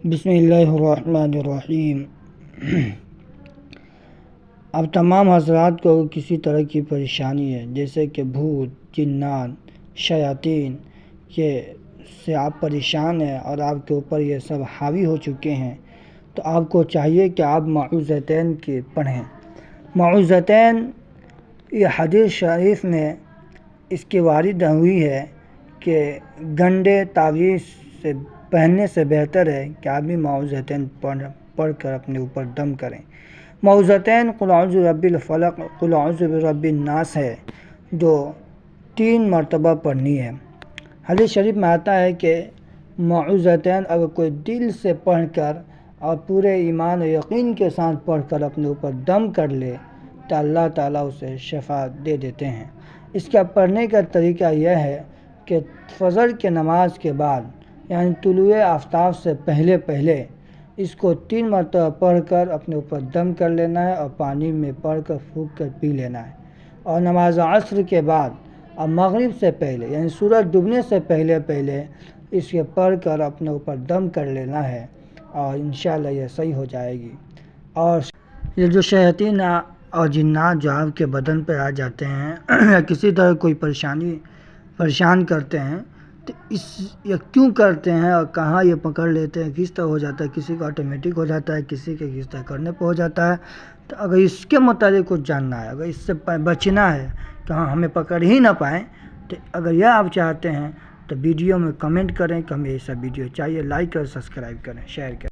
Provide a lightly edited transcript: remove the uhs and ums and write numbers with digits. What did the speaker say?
بسم اللہ الرحمن الرحیم۔ اب تمام حضرات کو کسی طرح کی پریشانی ہے، جیسے کہ بھوت، جنات، شیاطین سے آپ پریشان ہیں اور آپ کے اوپر یہ سب حاوی ہو چکے ہیں، تو آپ کو چاہیے کہ آپ معوذتین کی پڑھیں۔ معوذتین یہ حدیث شریف میں اس کی وارد ہوئی ہے کہ گنڈے تعویذ سے پہننے سے بہتر ہے کہ آدمی معوذتین پڑھ کر اپنے اوپر دم کریں۔ معوذتین قل اعوذ برب الفلق، قل اعوذ برب الناس ہے، جو 3 مرتبہ پڑھنی ہے۔ حدیث شریف میں آتا ہے کہ معوذتین اگر کوئی دل سے پڑھ کر اور پورے ایمان و یقین کے ساتھ پڑھ کر اپنے اوپر دم کر لے تو اللہ تعالیٰ اسے شفا دے دیتے ہیں۔ اس کا پڑھنے کا طریقہ یہ ہے کہ فجر کے نماز کے بعد، یعنی طلوع آفتاب سے پہلے اس کو 3 مرتبہ پڑھ کر اپنے اوپر دم کر لینا ہے اور پانی میں پڑھ کر پھونک کر پی لینا ہے، اور نماز عصر کے بعد اور مغرب سے پہلے، یعنی سورج ڈوبنے سے پہلے اس کے پڑھ کر اپنے اوپر دم کر لینا ہے، اور انشاءاللہ یہ صحیح ہو جائے گی۔ اور یہ جو شیاطین اور جنات جو آپ کے بدن پہ آ جاتے ہیں یا کسی طرح کوئی پریشان کرتے ہیں، تو یہ کیوں کرتے ہیں اور کہاں یہ پکڑ لیتے ہیں، کس طرح ہو جاتا ہے، کسی کا آٹومیٹک ہو جاتا ہے، کسی کے کس طرح کرنے پہ ہو جاتا ہے۔ تو اگر اس کے متعلق کچھ جاننا ہے، اگر اس سے بچنا ہے کہ ہمیں پکڑ ہی نہ پائیں، تو اگر یہ آپ چاہتے ہیں تو ویڈیو میں کمنٹ کریں کہ ہمیں ایسا ویڈیو چاہیے، لائک اور سبسکرائب کریں، شیئر کریں۔